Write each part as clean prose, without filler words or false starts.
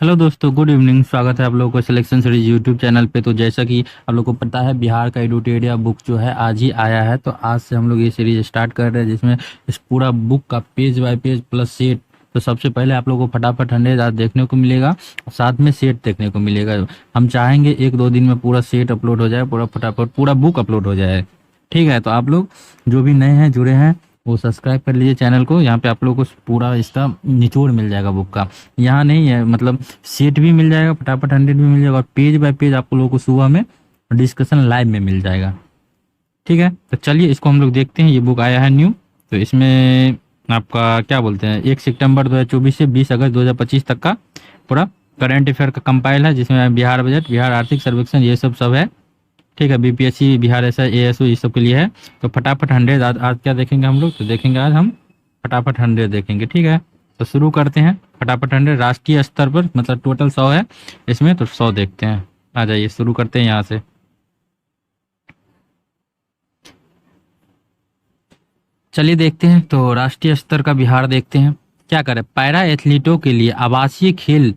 Hello दोस्तों, good evening. स्वागत है आप लोगों को सिलेक्शन सीरीज यूट्यूब चैनल पे। तो जैसा कि आप लोगों को पता है, बिहार का एडुटेरिया बुक जो है आज ही आया है। तो आज से हम लोग ये सीरीज स्टार्ट कर रहे हैं, जिसमें इस पूरा बुक का page bye page plus set. तो सबसे पहले आप लोगों को फटाफट 100 आज देखने को मिलेगा और साथ में सेट देखने को मिलेगा। हम चाहेंगे 1-2 दिन में पूरा सेट अपलोड हो जाए, पूरा फटाफट पूरा बुक अपलोड हो जाए। ठीक है, तो आप लोग जो भी नए हैं जुड़े हैं वो सब्सक्राइब कर लीजिए चैनल को। यहाँ पे आप लोगों को पूरा इसका निचोड़ मिल जाएगा बुक का। यहाँ नहीं है, मतलब सेट भी मिल जाएगा, फटाफट 100 भी मिल जाएगा और पेज बाय पेज आप लोगों को सुबह में डिस्कशन लाइव में मिल जाएगा। ठीक है, तो चलिए इसको हम लोग देखते हैं। ये बुक आया है न्यू। तो इसमें आपका क्या बोलते हैं, 1 सितंबर 2024 से 20 अगस्त 2025 तक का पूरा करंट अफेयर का कंपाइल है, जिसमें बिहार बजट, बिहार आर्थिक सर्वेक्षण, ये सब है। ठीक है, बीपीएससी, बिहार ऐसा एएसओ, ये सब के लिए है। तो फटाफट 100 आज क्या देखेंगे हम लोग, तो देखेंगे आज हम फटाफट 100 देखेंगे। ठीक है, तो शुरू करते हैं फटाफट 100 राष्ट्रीय स्तर पर, मतलब टोटल 100 है इसमें, तो 100 देखते हैं। आ जाइए शुरू करते हैं यहाँ से। चलिए देखते हैं। तो राष्ट्रीय स्तर का बिहार देखते हैं क्या करे। पैरा एथलीटों के लिए आवासीय खेल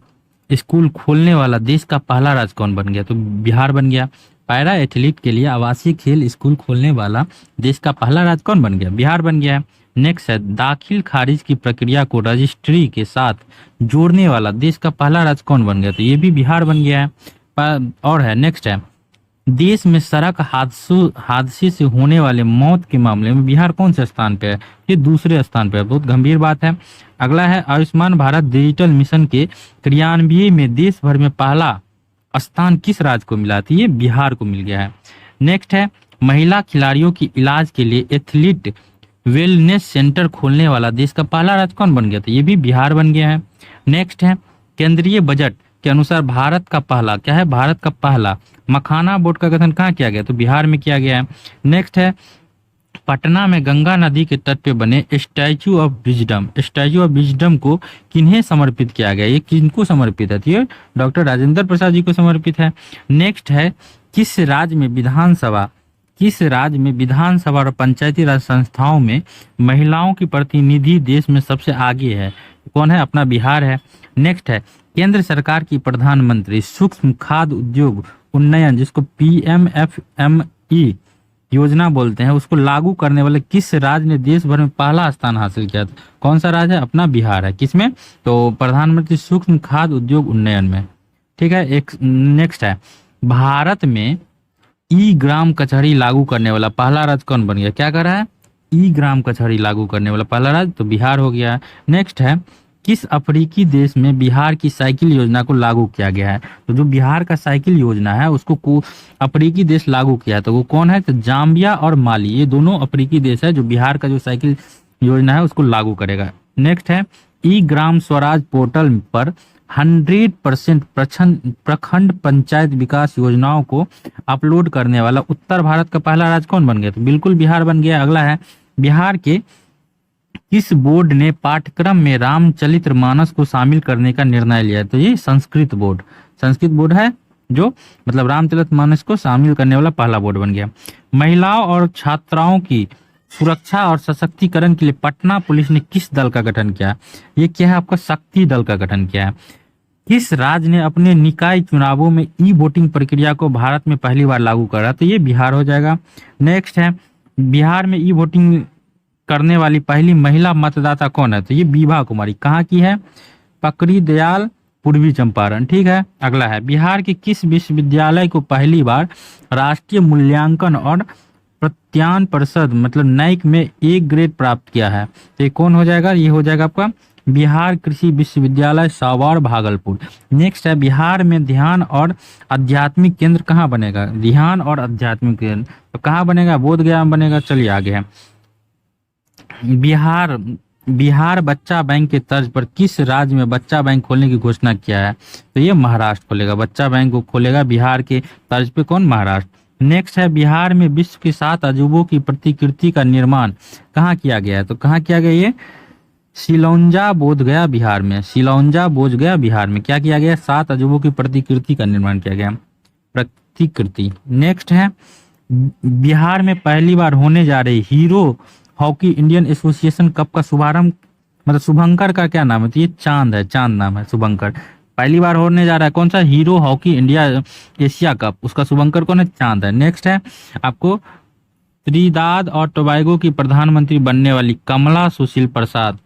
स्कूल खोलने वाला देश का पहला राज्य कौन बन गया, तो बिहार बन गया। पैरा एथलीट के लिए आवासीय खेल स्कूल खोलने वाला देश का पहला राज्य कौन बन गया, बिहार बन गया है। नेक्स्ट है, दाखिल खारिज की प्रक्रिया को रजिस्ट्री के साथ जोड़ने वाला देश का पहला राज्य कौन बन गया, तो ये भी बिहार बन गया है। और है नेक्स्ट है, देश में सड़क हादसे से होने वाले मौत के मामले में बिहार कौन से स्थान पे है, ये दूसरे स्थान पे है। बहुत गंभीर बात है। अगला है, आयुष्मान भारत डिजिटल मिशन के क्रियान्वयन में देश भर में पहला स्थान किस राज्य को मिला, तो ये बिहार को मिल गया है। नेक्स्ट है, महिला खिलाड़ियों की इलाज के लिए एथलीट वेलनेस सेंटर खोलने वाला देश का पहला राज्य कौन बन गया, तो ये भी बिहार बन गया है। नेक्स्ट है, केंद्रीय बजट के अनुसार भारत का पहला क्या है, भारत का पहला मखाना बोर्ड का गठन कहाँ किया गया, तो बिहार में किया गया है। नेक्स्ट है, पटना में गंगा नदी के तट पे बने स्टैचू ऑफ विजडम को किन्हें समर्पित किया गया, ये किनको समर्पित है, तो ये डॉक्टर राजेंद्र प्रसाद जी को समर्पित है। नेक्स्ट है, किस राज्य में विधानसभा और पंचायती राज संस्थाओं में महिलाओं की प्रतिनिधि देश में सबसे आगे है, कौन है, अपना बिहार है। नेक्स्ट है, केंद्र सरकार की प्रधानमंत्री सूक्ष्म खाद्य उद्योग उन्नयन, जिसको PMFME योजना बोलते हैं, उसको लागू करने वाले किस राज्य ने देश भर में पहला स्थान हासिल किया, कौन सा राज्य है, अपना बिहार है। किसमें, तो प्रधानमंत्री सूक्ष्म खाद्य उद्योग उन्नयन में। ठीक है, एक नेक्स्ट है, भारत में ई ग्राम कचहरी लागू करने वाला पहला राज्य कौन बन गया, क्या कर रहा है, ई ग्राम कचहरी लागू करने वाला पहला राज्य, तो बिहार हो गया है। नेक्स्ट है, किस अफ्रीकी देश में बिहार की साइकिल योजना को लागू किया गया है, तो जो बिहार का साइकिल योजना है उसको अफ्रीकी देश लागू किया है, तो वो कौन है, तो जाम्बिया और माली, ये दोनों अफ्रीकी देश है जो बिहार का जो साइकिल योजना है उसको लागू करेगा। नेक्स्ट है, ई ग्राम स्वराज पोर्टल पर 100% प्रखंड पंचायत विकास योजनाओं को अपलोड करने वाला उत्तर भारत का पहला राज्य कौन बन गया, तो बिल्कुल बिहार बन गया। अगला है, बिहार के किस बोर्ड ने पाठ्यक्रम में रामचरितमानस को शामिल करने का निर्णय लिया, तो ये संस्कृत बोर्ड है, जो मतलब रामचरितमानस को शामिल करने वाला पहला बोर्ड बन गया। महिलाओं और छात्राओं की सुरक्षा और सशक्तिकरण के लिए पटना पुलिस ने किस दल का गठन किया, ये क्या है, आपका शक्ति दल का गठन किया है। किस राज्य ने अपने निकाय चुनावों में ई वोटिंग प्रक्रिया को भारत में पहली बार लागू करा, तो ये बिहार हो जाएगा। नेक्स्ट है, बिहार में ई वोटिंग करने वाली पहली महिला मतदाता कौन है, तो ये विभा कुमारी, कहाँ की है, पकड़ी दयाल, पूर्वी चंपारण। ठीक है, अगला है, बिहार के किस विश्वविद्यालय को पहली बार राष्ट्रीय मूल्यांकन और प्रत्यान परिषद मतलब नैक में A ग्रेड प्राप्त किया है, तो ये कौन हो जाएगा, ये हो जाएगा आपका बिहार कृषि विश्वविद्यालय सावर भागलपुर। नेक्स्ट है, बिहार में ध्यान और आध्यात्मिक केंद्र कहाँ बनेगा, ध्यान और आध्यात्मिक केंद्र तो कहाँ बनेगा, बोधगया में बनेगा। चलिए आगे है, बिहार बच्चा बैंक के तर्ज पर किस राज्य में बच्चा बैंक खोलने की घोषणा किया है, तो ये महाराष्ट्र खोलेगा, बच्चा बैंक को खोलेगा बिहार के तर्ज पे, कौन, महाराष्ट्र। नेक्स्ट है, बिहार में विश्व के 7 अजूबों की प्रतिकृति का निर्माण कहाँ किया गया है, तो कहाँ किया गया, ये सिलौंजा बोधगया बिहार में, बिहार में क्या किया गया, 7 अजूबों की प्रतिकृति का निर्माण किया गया, प्रतिकृति। नेक्स्ट है, बिहार में पहली बार होने जा रही hero hockey Indian association cup का शुभारंभ, मतलब शुभंकर का क्या नाम है, तो ये चांद नाम है शुभंकर। पहली बार होने जा रहा है। कौन सा? Hero hockey India Asia cup, उसका शुभंकर कौन है? चांद है। नेक्स्ट है आपको त्रिदाद और टोबैगो की प्रधानमंत्री बनने वाली कमला सुशील प्रसाद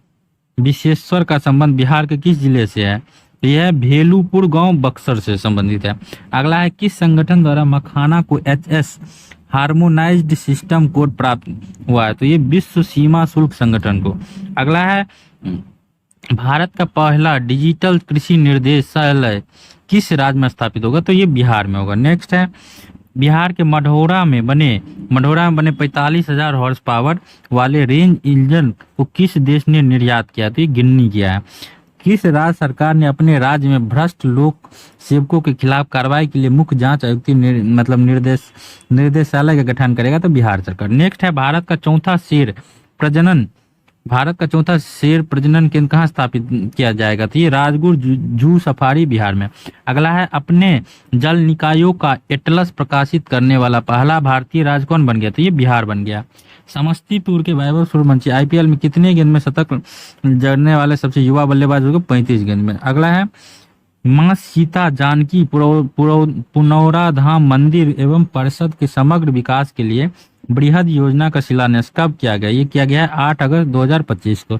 विशेश्वर का संबंध बिहार के किस जिले से है? तो यह भेलूपुर गांव बक्सर से संबंधित है। अगला है किस संगठन द्वारा मखाना को एचएस हार्मोनाइज्ड सिस्टम कोड प्राप्त हुआ है? तो ये विश्व सीमा शुल्क संगठन को। अगला है भारत का पहला डिजिटल कृषि निर्देशालय किस राज्य में स्थापित होगा? तो ये बिहार में होगा। नेक्स्ट है बिहार के मढ़ौरा में बने 45,000 हॉर्स पावर वाले रेंज इंजन को किस देश ने निर्यात किया? तो ये गिनी किया है। किस राज्य सरकार ने अपने राज्य में भ्रष्ट लोक सेवकों के खिलाफ कार्रवाई के लिए मुख्य जांच आयुक्त निर्देशालय का गठन करेगा? तो बिहार सरकार। नेक्स्ट है भारत का चौथा शेर प्रजनन केंद्र कहाँ स्थापित किया जाएगा? तो ये राजगुर जू सफारी बिहार में। अगला है अपने जल निकायों का एटलस प्रकाशित करने वाला पहला भारतीय राज्य कौन बन गया? तो ये बिहार बन गया। समस्तीपुर के वैभव सूर्यवंशी आईपीएल में कितने गेंद में शतक जड़ने वाले सबसे युवा बल्लेबाज हो गए? 35 गेंद में। अगला है मां सीता जानकी पुनौराधाम मंदिर एवं परिषद के समग्र विकास के लिए बृहद योजना का शिलान्यास कब किया गया? ये किया गया है 8 अगस्त 2025 को।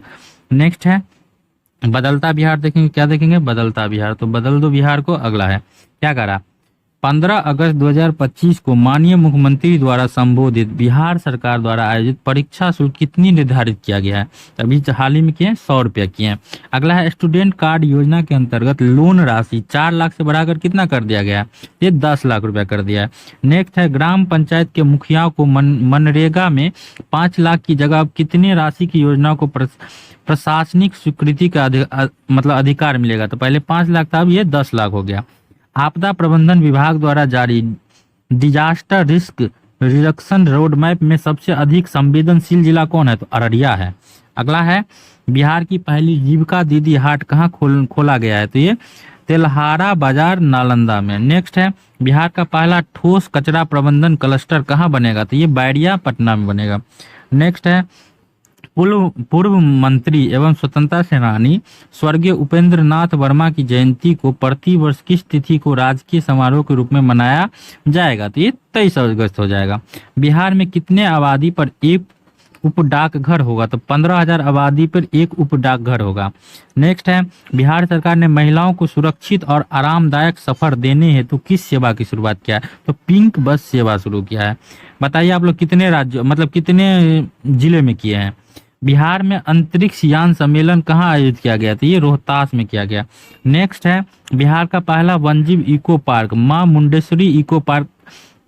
नेक्स्ट है बदलता बिहार देखेंगे। क्या देखेंगे? बदलता बिहार। तो बदल दो बिहार को। अगला है क्या करा? 15 अगस्त 2025 को माननीय मुख्यमंत्री द्वारा संबोधित बिहार सरकार द्वारा आयोजित परीक्षा शुल्क कितनी निर्धारित किया गया है? अभी हाल ही में किए 100 रुपया किए हैं। अगला है स्टूडेंट कार्ड योजना के अंतर्गत लोन राशि 4 लाख से बढ़ाकर कितना कर दिया गया है? ये 10 लाख रुपया कर दिया है। नेक्स्ट है ग्राम पंचायत के मुखिया को मनरेगा में 5 लाख की जगह अब कितनी राशि की योजना को प्रशासनिक स्वीकृति का मतलब अधिकार मिलेगा? तो पहले 5 लाख था, अब ये 10 लाख हो गया। आपदा प्रबंधन विभाग द्वारा जारी disaster risk reduction road map में सबसे अधिक संवेदनशील जिला कौन है? तो अररिया है। अगला है बिहार की पहली जीविका दीदी हाट कहाँ खोला गया है? तो ये तेल्हारा बाजार नालंदा में। नेक्स्ट है बिहार का पहला ठोस कचरा प्रबंधन क्लस्टर कहाँ बनेगा? तो ये बैरिया पटना में बनेगा। नेक्स्ट है पूर्व मंत्री एवं स्वतंत्रता सेनानी स्वर्गीय उपेंद्र नाथ वर्मा की जयंती को प्रति वर्ष किस तिथि को राजकीय समारोह के रूप में मनाया जाएगा? तो ये 23 अगस्त हो जाएगा। बिहार में कितने आबादी पर एक उप डाकघर होगा? तो 15,000 आबादी पर एक उप डाकघर होगा। नेक्स्ट है बिहार सरकार ने महिलाओं को सुरक्षित और आरामदायक सफर देने हेतु किस सेवा की शुरुआत किया है? तो पिंक बस सेवा शुरू किया है। बताइए आप लोग कितने राज्यों मतलब कितने जिले में किए हैं? बिहार में अंतरिक्ष यान सम्मेलन कहाँ आयोजित किया गया? तो ये रोहतास में किया गया। नेक्स्ट है बिहार का पहला वन्यजीव इको पार्क मां मुंडेश्वरी इको पार्क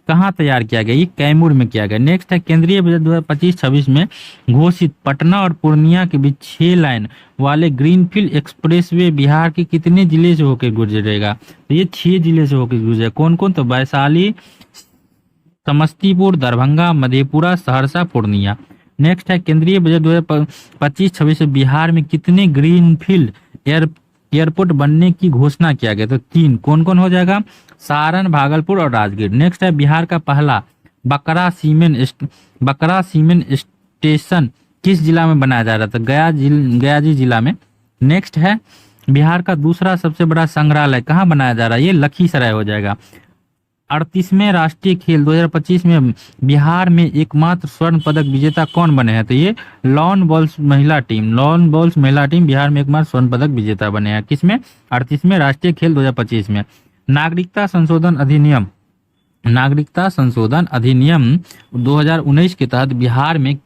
कहाँ तैयार किया गया? ये कैमूर में किया गया। नेक्स्ट है केंद्रीय बजट 2025-26 में घोषित पटना और पूर्णिया के बीच 6 लाइन वाले ग्रीनफील्ड एक्सप्रेसवे बिहार के कितने जिले से होकर गुजरेगा? तो ये 6 जिले से होकर गुजरेगा। कौन कौन? तो वैशाली, समस्तीपुर, दरभंगा, मधेपुरा, सहरसा, पूर्णिया। नेक्स्ट है केंद्रीय बजट 2025-26 में बिहार में कितने ग्रीनफील्ड एयरपोर्ट बनने की घोषणा किया गया? तो 3। कौन कौन हो जाएगा? सारण, भागलपुर और राजगीर। नेक्स्ट है बिहार का पहला बकरा सीमेंट स्टेशन किस जिला में बनाया जा रहा था? गया जिला में। नेक्स्ट है बिहार का दूसरा सबसे बड़ा संग्रहालय कहाँ बनाया जा रहा है? ये लखीसराय हो जाएगा। 38वें राष्ट्रीय खेल 2025 में बिहार में एकमात्र स्वर्ण पदक विजेता कौन बने हैं? तो ये लॉन बॉल्स महिला टीम बिहार में एकमात्र स्वर्ण पदक विजेता बने हैं। किसमें? 38वें राष्ट्रीय खेल 2025 में। नागरिकता संशोधन अधिनियम 2019 के तहत बिहार में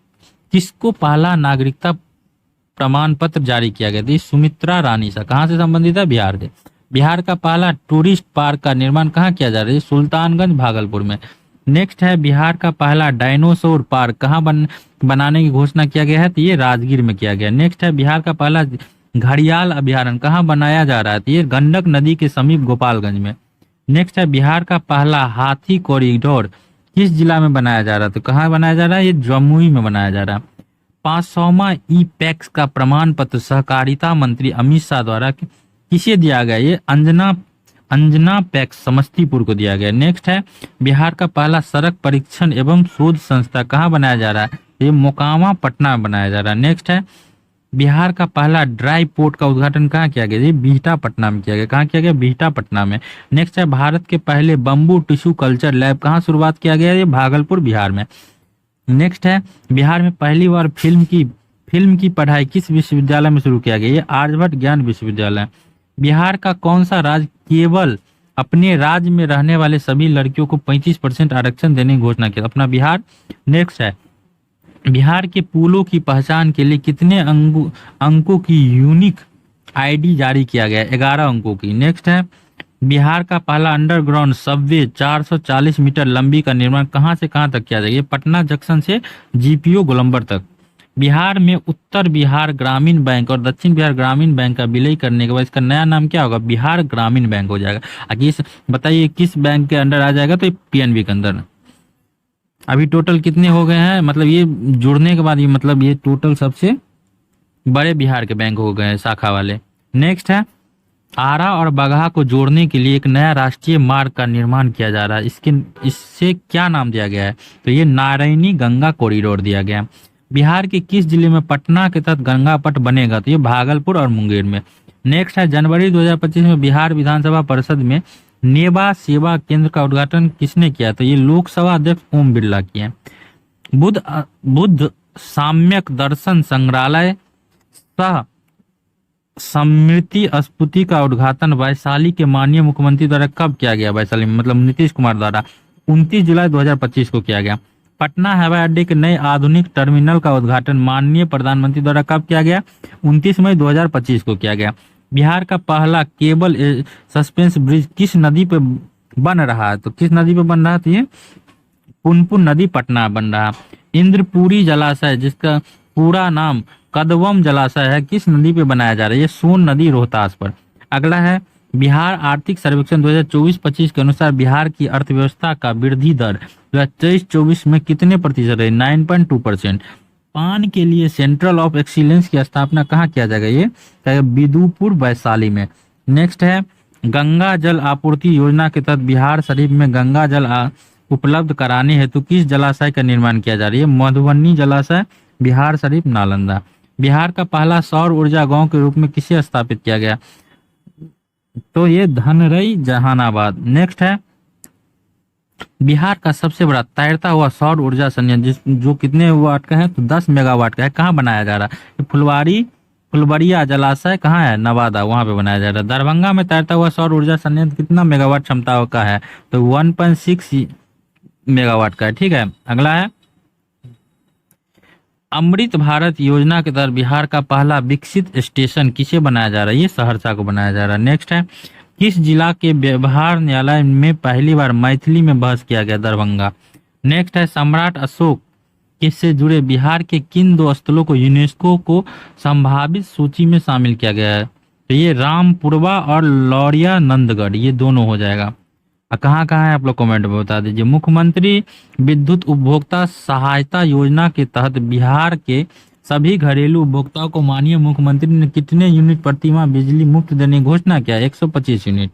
किसको पहला नागरिकता प्रमाण पत्र जारी किया गया? तो सुमित्रा रानी सा कहाँ से संबंधित है? बिहार से। बिहार का पहला टूरिस्ट पार्क का निर्माण कहाँ किया जा रहा है? सुल्तानगंज, भागलपुर में। नेक्स्ट है बिहार का पहला डायनासोर पार्क कहाँ बनाने की घोषणा किया गया है? तो ये राजगीर में किया गया। नेक्स्ट है बिहार का पहला घड़ियाल अभ्यारण्य कहाँ बनाया जा रहा है? तो ये गंडक नदी के समीप गोपालगंज में। नेक्स्ट है बिहार का पहला हाथी कॉरिडोर किस जिला में बनाया जा रहा है? तो कहाँ बनाया जा रहा है? ये जमुई में बनाया जा रहा है। 500वां ई-पैक्स का प्रमाण पत्र सहकारिता मंत्री अमित शाह द्वारा किसे दिया गया? ये अंजना पैक्स समस्तीपुर को दिया गया। नेक्स्ट है बिहार का पहला सड़क परीक्षण एवं शोध संस्था कहाँ बनाया जा रहा है? ये मोकामा पटना में बनाया जा रहा है। नेक्स्ट है बिहार का पहला ड्राई पोर्ट का उद्घाटन कहाँ किया गया? ये बिहटा पटना में किया गया। कहाँ किया गया? बिहटा पटना में। नेक्स्ट है, भारत के पहले बम्बू टिश्यू कल्चर लैब कहाँ शुरुआत किया गया? ये भागलपुर बिहार में। नेक्स्ट है, बिहार में पहली बार फिल्म की पढ़ाई किस विश्वविद्यालय में शुरू किया गया? ये आर्यभट्ट ज्ञान विश्वविद्यालय। बिहार का कौन सा राज्य केवल अपने राज्य में रहने वाले सभी लड़कियों को 35% आरक्षण देने की घोषणा की? अपना बिहार। नेक्स्ट है, बिहार के पुलों की पहचान के लिए कितने अंकों की यूनिक आईडी जारी किया गया? 11 अंकों की। नेक्स्ट है, बिहार का पहला अंडरग्राउंड सबवे 440 मीटर लंबी का निर्माण कहां से कहां तक किया जाएगा? पटना जंक्शन से जीपीओ गोलंबर तक। बिहार में उत्तर बिहार ग्रामीण बैंक और दक्षिण बिहार ग्रामीण बैंक का विलय करने के बाद इसका नया नाम क्या होगा? बिहार ग्रामीण बैंक हो जाएगा। आगे बताइए किस बैंक के अंडर आ जाएगा? तो पीएनबी के अंदर। अभी टोटल कितने हो गए हैं? मतलब ये जुड़ने के बाद ये मतलब ये टोटल सबसे बड़े बिहार के बैंक हो गए हैं शाखा वाले। नेक्स्ट है, आरा और बगहा को जोड़ने के लिए एक नया राष्ट्रीय मार्ग का निर्माण किया जा रहा है। इससे क्या नाम दिया गया है? तो ये नारायणी गंगा कॉरिडोर दिया गया। बिहार के किस जिले में पटना के तहत गंगा पट बनेगा? तो ये भागलपुर और मुंगेर में। नेक्स्ट है, जनवरी 2025 में बिहार विधानसभा परिषद में नेवा सेवा केंद्र का उद्घाटन किसने किया? तो ये लोकसभा अध्यक्ष ओम बिरला किए। बुद्ध साम्यक दर्शन संग्रहालय सह स्मृति स्फूर्ति का उद्घाटन वैशाली के माननीय मुख्यमंत्री द्वारा कब किया गया? वैशाली में मतलब नीतीश कुमार द्वारा 29 जुलाई 2025 को किया गया। पटना हवाई अड्डे के नए आधुनिक टर्मिनल का उद्घाटन माननीय प्रधानमंत्री द्वारा कब किया गया? 29 मई 2025 को किया गया। बिहार का पहला केबल सस्पेंस ब्रिज किस नदी पे बन रहा है? तो किस नदी पे बन रहा है? तो ये पुनपुन नदी पटना बन रहा। इंद्रपुरी जलाशय जिसका पूरा नाम कदवम जलाशय है किस नदी पे बनाया जा रहा है? ये सोन नदी रोहतास पर। अगला है, बिहार आर्थिक सर्वेक्षण 2024-25 के अनुसार बिहार की अर्थव्यवस्था का वृद्धि दर 2023-24 में कितने प्रतिशत है? 9.2%। पान के लिए सेंट्रल ऑफ एक्सीलेंस की स्थापना कहाँ किया जाएगा? ये बिदुपुर वैशाली में। नेक्स्ट है, गंगा जल आपूर्ति योजना के तहत बिहार शरीफ में गंगा जल उपलब्ध कराने हेतु किस जलाशय का निर्माण किया जा रहा है? मधुबनी जलाशय, बिहार शरीफ, नालंदा। बिहार का पहला सौर ऊर्जा गांव के रूप में किसे स्थापित किया गया? तो ये धनरई जहानाबाद। नेक्स्ट है, बिहार का सबसे बड़ा तैरता हुआ सौर ऊर्जा संयंत्र जो कितने वाट का है? तो 10 मेगावाट का है। कहाँ बनाया जा रहा है? फुलबरिया जलाशय कहाँ है? नवादा, वहां पे बनाया जा रहा है। दरभंगा में तैरता हुआ सौर ऊर्जा संयंत्र कितना मेगावाट क्षमता का है? तो 1.6 मेगावाट का है। ठीक है, अगला है, अमृत भारत योजना के तहत बिहार का पहला विकसित स्टेशन किसे बनाया जा रहा है? ये सहरसा को बनाया जा रहा है। नेक्स्ट है, किस जिला के व्यवहार न्यायालय में पहली बार मैथिली में बहस किया गया? दरभंगा। नेक्स्ट है, सम्राट अशोक से जुड़े बिहार के किन 2 स्थलों को यूनेस्को को संभावित सूची में शामिल किया गया है? तो ये रामपुरवा और लौरिया नंदगढ़, ये दोनों हो जाएगा। कहाँ कहाँ है आप लोग कमेंट में बता दीजिए। मुख्यमंत्री विद्युत उपभोक्ता सहायता योजना के तहत बिहार के सभी घरेलू उपभोक्ताओं को माननीय मुख्यमंत्री ने कितने यूनिट प्रतिमाह बिजली मुफ्त देने की घोषणा किया? 125 यूनिट।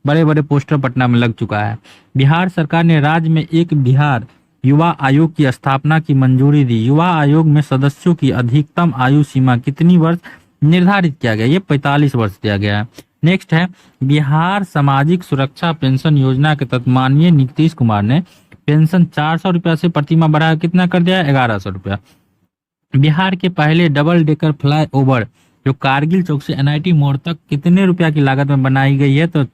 बड़े बड़े पोस्टर पटना में लग चुका है। बिहार सरकार ने राज्य में एक बिहार युवा आयोग की स्थापना की मंजूरी दी। युवा आयोग में सदस्यों की अधिकतम आयु सीमा कितनी वर्ष निर्धारित किया गया? ये 45 वर्ष दिया गया है। नेक्स्ट है, बिहार सामाजिक सुरक्षा पेंशन योजना के तहत माननीय नीतीश कुमार ने पेंशन 400 रुपया से प्रतिमाह बढ़ाकर कितना कर दिया? 1100 रुपया। बिहार के पहले डबल डेकर फ्लाई ओवर जो कारगिल चौक से एनआईटी मोड़ तक कितने रुपया की लागत में बनाई गई है? तो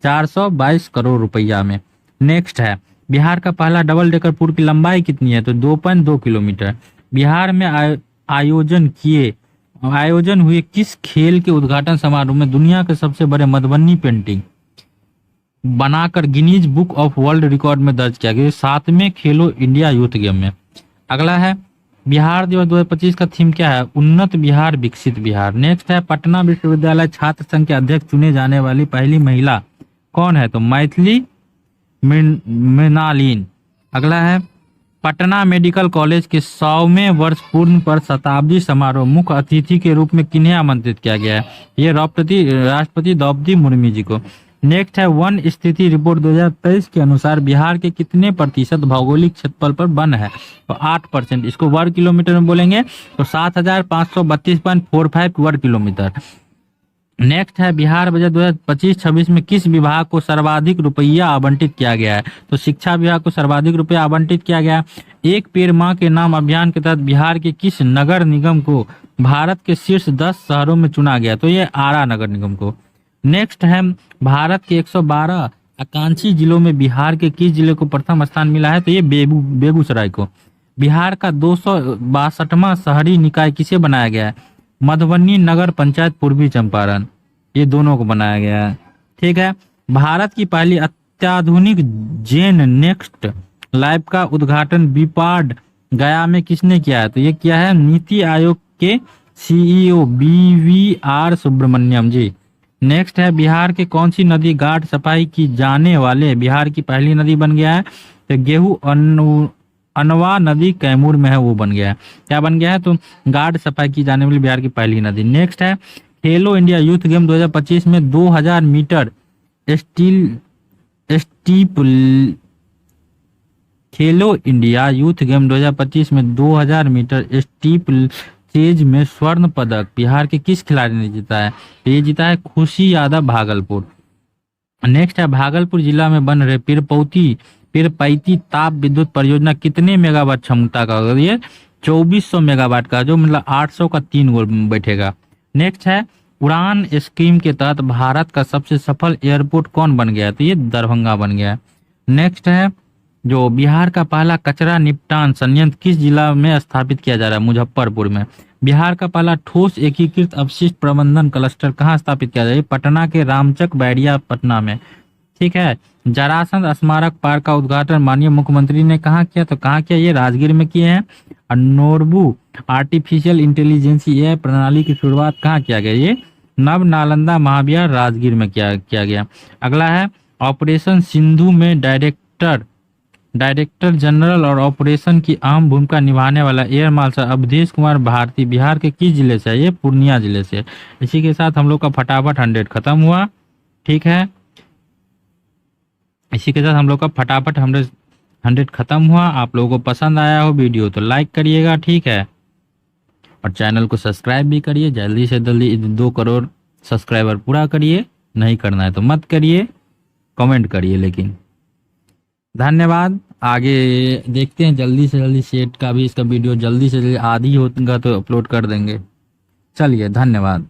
422 करोड़ रुपया में। नेक्स्ट है, बिहार का पहला डबल डेकर पुल की लंबाई कितनी है? तो 2.2 किलोमीटर। बिहार में आयोजन हुए किस खेल के उद्घाटन समारोह में दुनिया के सबसे बड़े मधुबनी पेंटिंग बनाकर Guinness book of world record में दर्ज किया गया? 7वें खेलो इंडिया यूथ गेम में। अगला है, बिहार दिवस 2025 का थीम क्या है? उन्नत बिहार विकसित बिहार। नेक्स्ट है, पटना विश्वविद्यालय छात्र संघ के अध्यक्ष चुने जाने वाली पहली महिला कौन है? तो मैथिली मृणालिनी। अगला है, पटना मेडिकल कॉलेज के 100वें वर्ष पूर्ण पर शताब्दी समारोह मुख्य अतिथि के रूप में किन्हें आमंत्रित किया गया है? ये राष्ट्रपति द्रौपदी मुर्मू जी को। नेक्स्ट है वन स्थिति रिपोर्ट 2023 के अनुसार बिहार के कितने प्रतिशत भौगोलिक क्षेत्रफल पर वन है? तो 8%। इसको वर्ग किलोमीटर में बोलेंगे तो 7532.45 वर्ग किलोमीटर। नेक्स्ट है बिहार बजट 2025-26 में किस विभाग को सर्वाधिक रुपया आवंटित किया गया है? तो शिक्षा विभाग को सर्वाधिक रुपया आवंटित किया गया। एक पेड़ मां के नाम अभियान के तहत बिहार के किस नगर निगम को भारत के शीर्ष 10 शहरों में चुना गया? तो ये आरा नगर निगम को। नेक्स्ट है भारत के 112 आकांक्षी जिलों में बिहार के किस जिले को प्रथम स्थान मिला है? तो ये बेगूसराय को। बिहार का 262वां शहरी निकाय किसे बनाया गया है? मधुबनी नगर पंचायत पूर्वी चंपारण, ये दोनों को बनाया गया है। ठीक है। भारत की पहली अत्याधुनिक जेन नेक्स्ट लैब का उद्घाटन बीपाड गया में किसने किया है? तो ये किया है नीति आयोग के सीईओ BVR सुब्रमण्यम जी। नेक्स्ट है बिहार के कौन सी नदी घाट सफाई की जाने वाले बिहार की पहली नदी बन गया है? तो गेहूं अनवा नदी कैमूर में है, वो बन गया है। क्या बन गया है? तो घाट सफाई की जाने वाली बिहार की पहली नदी। नेक्स्ट है खेलो इंडिया यूथ गेम 2025 में 2000 मीटर स्टीप खेलो इंडिया यूथ गेम 2025 में 2000 मीटर स्टीप चेज में स्वर्ण पदक बिहार के किस खिलाड़ी ने जीता है? तो ये जीता है खुशी यादव भागलपुर। नेक्स्ट है भागलपुर जिला में बन रहे पीरपैती ताप विद्युत परियोजना कितने मेगावाट क्षमता का होगा? ये 2400 मेगावाट का, जो मतलब 800 का 3 गोल बैठेगा। नेक्स्ट है उड़ान स्कीम के तहत भारत का सबसे सफल एयरपोर्ट कौन बन गया है? तो ये दरभंगा बन गया है। नेक्स्ट है जो बिहार का पहला कचरा निपटान संयंत्र किस जिला में स्थापित किया जा रहा है? मुजफ्फरपुर में। बिहार का पहला ठोस एकीकृत अपशिष्ट प्रबंधन क्लस्टर कहाँ स्थापित किया जा रहा है? पटना के रामचक बैरिया पटना में। ठीक है। जरासंध स्मारक पार्क का उद्घाटन माननीय मुख्यमंत्री ने कहाँ किया? तो कहाँ किया? ये राजगीर में किए हैं। और नोरबू आर्टिफिशियल इंटेलिजेंस एआई प्रणाली की शुरुआत कहाँ किया गया? ये नव नालंदा महाविहार राजगीर में किया गया। अगला है ऑपरेशन सिंधु में डायरेक्टर जनरल और ऑपरेशन की अहम भूमिका निभाने वाला एयर मार्शल अवधेश कुमार भारती बिहार के किस जिले से है? ये पूर्णिया जिले से। इसी के साथ हम लोग का फटाफट 100 खत्म हुआ। ठीक है। इसी के साथ हम लोग का फटाफट 100 खत्म हुआ। आप लोगों को पसंद आया हो वीडियो तो लाइक करिएगा। ठीक है। और चैनल को सब्सक्राइब भी करिए। जल्दी से जल्दी 2 करोड़ सब्सक्राइबर पूरा करिए। नहीं करना है तो मत करिए, कमेंट करिए लेकिन। धन्यवाद। आगे देखते हैं जल्दी से जल्दी सेट का भी इसका वीडियो जल्दी से जल्दी आदि होगा तो अपलोड कर देंगे। चलिए धन्यवाद।